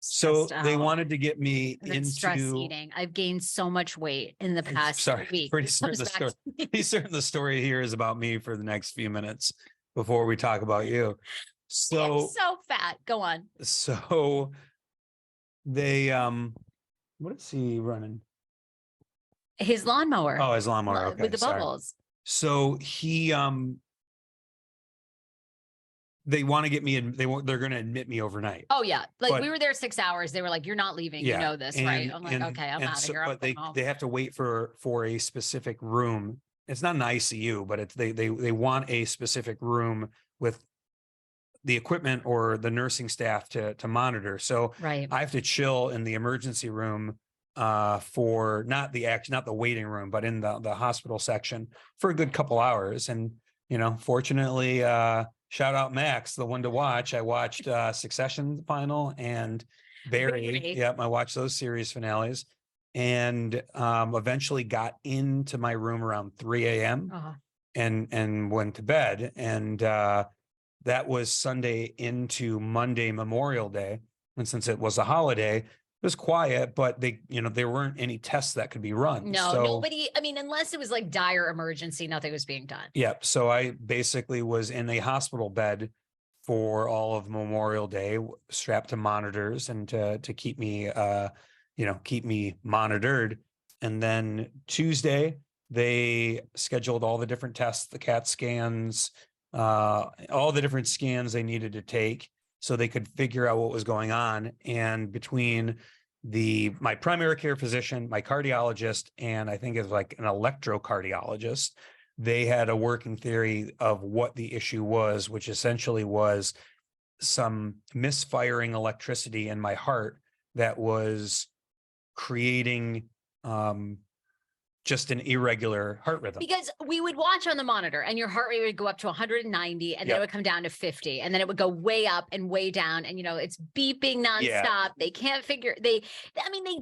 So stressed they out. wanted to get me I've been stress into. eating. I've gained so much weight in the past Sorry, week. pretty It certain comes the back story. to me. Pretty certain the story here is about me for the next few minutes before we talk about you. I'm So so fat. Go on. so they what is he running? His lawnmower. Oh, his lawnmower. Okay, with the sorry. bubbles. So he they want to get me in, they're going to admit me overnight. Oh yeah, like But- we were there 6 hours. They were like, "You're not leaving. You know this, right?" I'm like, "Okay, I'm out of here. I'm But going home." they have to wait for a specific room. It's not an ICU, but it's they want a specific room with the equipment or the nursing staff to monitor. So Right. I have to chill in the emergency room for not the waiting room, but in the hospital section for a good couple hours. And fortunately, shout out Max, the one to watch. I watched Succession final and Barry. Barry. Yep, I watched those series finales, and eventually got into my room around 3 a.m. Oh, and went to bed. And that was Sunday into Monday, Memorial Day. And since it was a holiday, it was quiet, but there weren't any tests that could be run. no, So, nobody. I mean, unless it was like dire emergency, nothing was being done. yep. So I basically was in a hospital bed for all of Memorial Day, strapped to monitors and to keep me, keep me monitored. And then Tuesday, they scheduled all the different tests, the CAT scans, all the different scans they needed to take so they could figure out what was going on. And between my primary care physician, my cardiologist, and I think it's like an electrocardiologist, they had a working theory of what the issue was, which essentially was some misfiring electricity in my heart that was creating just an irregular heart rhythm. Because we would watch on the monitor and your heart rate would go up to 190 and then it would come down to 50 and then it would go way up and way down. And, it's beeping nonstop. Yeah. They can't figure they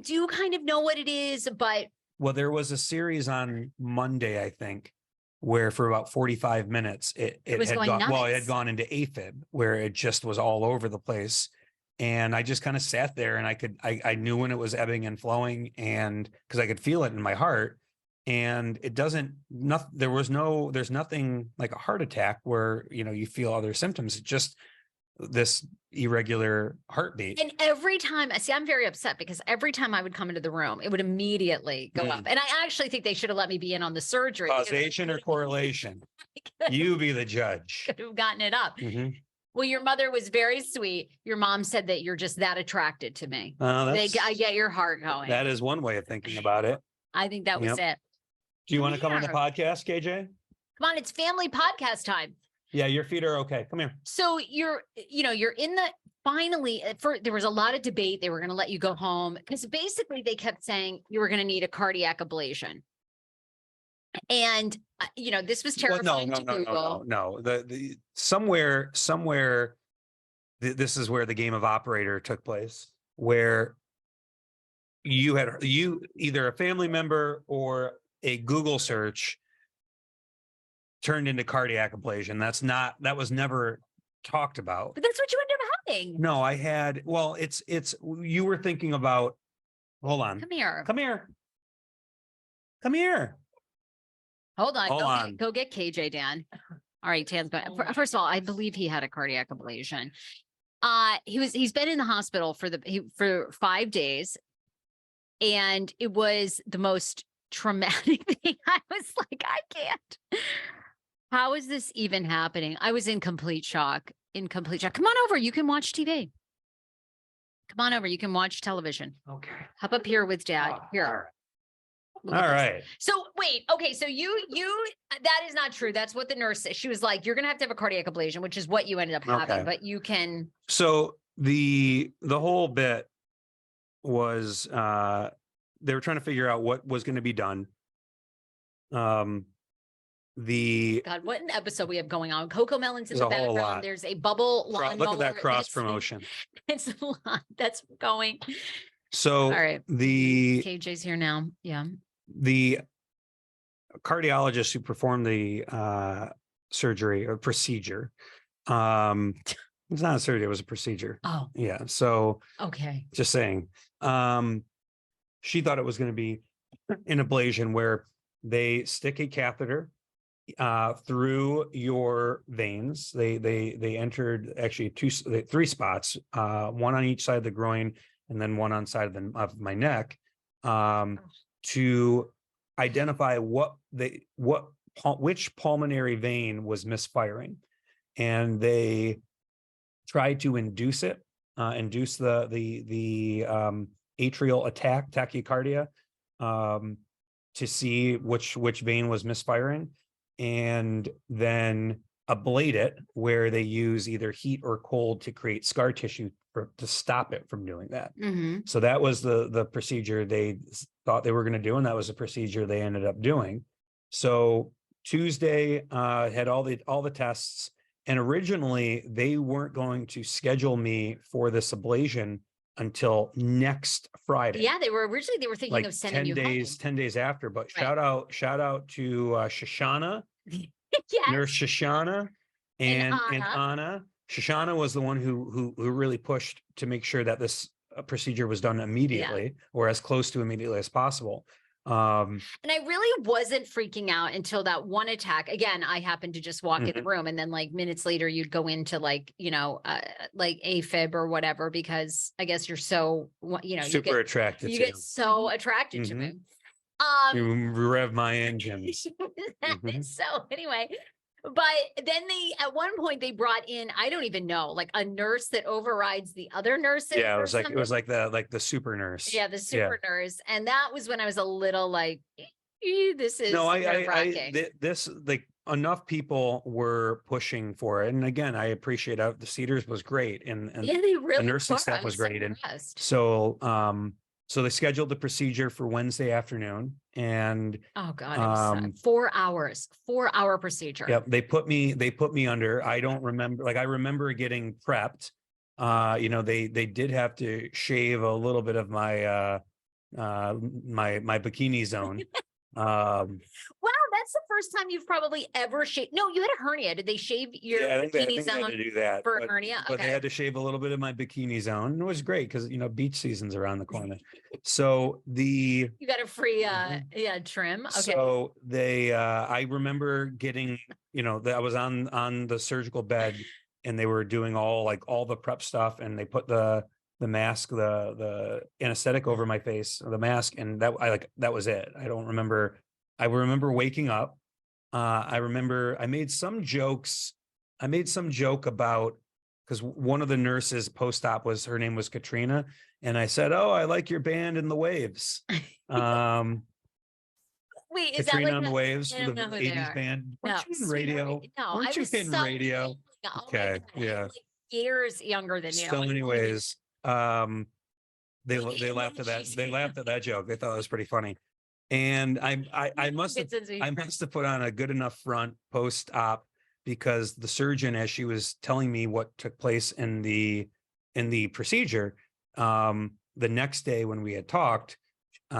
do kind of know what it is, but. Well, there was a series on Monday, I think, where for about 45 minutes, it was had going gone, well, it nuts. had gone into AFib where it just was all over the place. And I just kind of sat there and I knew when it was ebbing and flowing, and because I could feel it in my heart. And there's nothing like a heart attack where, you feel other symptoms. It's just this irregular heartbeat. And every time, I'm very upset because every time I would come into the room, it would immediately go up. And I actually think they should have let me be in on the surgery. Causation or correlation? You be the judge. Could have gotten it up. Mm-hmm. Well, your mother was very sweet. Your mom said that you're just that attracted to me. I get your heart going. That is one way of thinking about it. I think that was it. Do you want to come on the podcast, KJ? Come on, it's family podcast time. Yeah, your feet are okay. Come here. So you're in the finally. There was a lot of debate. They were going to let you go home because basically they kept saying you were going to need a cardiac ablation. And this was terrifying to Google. No. The somewhere, this is where the game of operator took place, where you either a family member or a Google search turned into cardiac ablation. That was never talked about. But that's what you ended up having. No, I had, well, you were thinking about, hold on. Come here. Hold on. Go get KJ, Dan. All right, Dan's going. First of all, I believe he had a cardiac ablation. He's been in the hospital for 5 days, and it was the most traumatic thing. I was like, I can't. How is this even happening? I was in complete shock. Come on over. You can watch TV. Come on over. You can watch television. Okay. Hop up here with Dad. Here. All right. So wait, okay. So you, that is not true. That's what the nurse said. She was like, you're going to have a cardiac ablation, which is what you ended up having, but you can. So the whole bit was, they were trying to figure out what was going to be done. God, what an episode we have going on. Coco Melon's in the There's a whole background. lot. There's a bubble lawnmower. Look at that cross promotion. It's a lot that's going. So All right. the KJ's here now. Yeah. The cardiologist who performed the surgery or procedure It's not a surgery, it was a procedure. Oh, Yeah. So okay. just saying. She thought it was going to be an ablation where they stick a catheter through your veins. They entered actually three spots, one on each side of the groin and then one on side of my neck, to identify which pulmonary vein was misfiring, and they tried to induce the atrial attack, tachycardia, to see which vein was misfiring, and then ablate it, where they use either heat or cold to create scar tissue to stop it from doing that. Mm-hmm. So that was the procedure they thought they were going to do, and that was the procedure they ended up doing. So Tuesday had all the tests, and originally they weren't going to schedule me for this ablation until next Friday. Yeah, they were thinking like of sending you 10 days after. But right. shout out to Shoshana, yes. Nurse Shoshana, and Anna. Shoshana was the one who really pushed to make sure that this procedure was done immediately, or as close to immediately as possible. And I really wasn't freaking out until that one attack. Again, I happened to just walk in the room, and then like minutes later, you'd go into like AFib or whatever, because I guess you're so, super attracted. You get so attracted to me. You rev my engines. So anyway, but then at one point they brought in, I don't even know, like a nurse that overrides the other nurses. Yeah, it was like the super nurse. Yeah, the super nurse. And that was when I was a little like, this is this like enough people were pushing for it. And again, I appreciate the Cedars was great, and yeah, they really the nursing staff was great. And so they scheduled the procedure for Wednesday afternoon, and oh god, it was 4 hours, 4-hour procedure. Yep, they put me under. I don't remember, like I remember getting prepped. They did have to shave a little bit of my my bikini zone. Wow, that's the first time you've probably ever shaved. No, you had a hernia. Did they shave your bikini zone? They had to do that for a hernia? But they had to shave a little bit of my bikini zone. It was great because beach season's around the corner. So you got a free trim. Okay. So I remember getting, I was on the surgical bed, and they were doing all the prep stuff, and they put the mask, the anesthetic over my face, the mask, and that was it. I don't remember. I remember waking up. I remember I made some joke about, because one of the nurses post-op her name was Katrina, and I said, "Oh, I like your band in the Waves." Wait, is Katrina that like on the Waves, the 80s band? Weren't you in radio? No, weren't you in radio? Okay, yeah. Like years younger than you. So anyways, they laughed at that. They laughed at that joke. They thought it was pretty funny. And I must have put on a good enough front post-op, because the surgeon, as she was telling me what took place in the procedure, the next day when we had talked,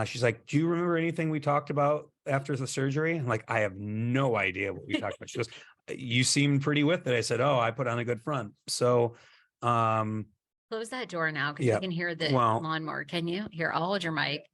she's like, "Do you remember anything we talked about after the surgery?" I'm like, "I have no idea what we talked about." She goes, "You seemed pretty with it." I said, "Oh, I put on a good front." So close that door now, because you can hear the lawnmower. Can you? Here, I'll hold your mic.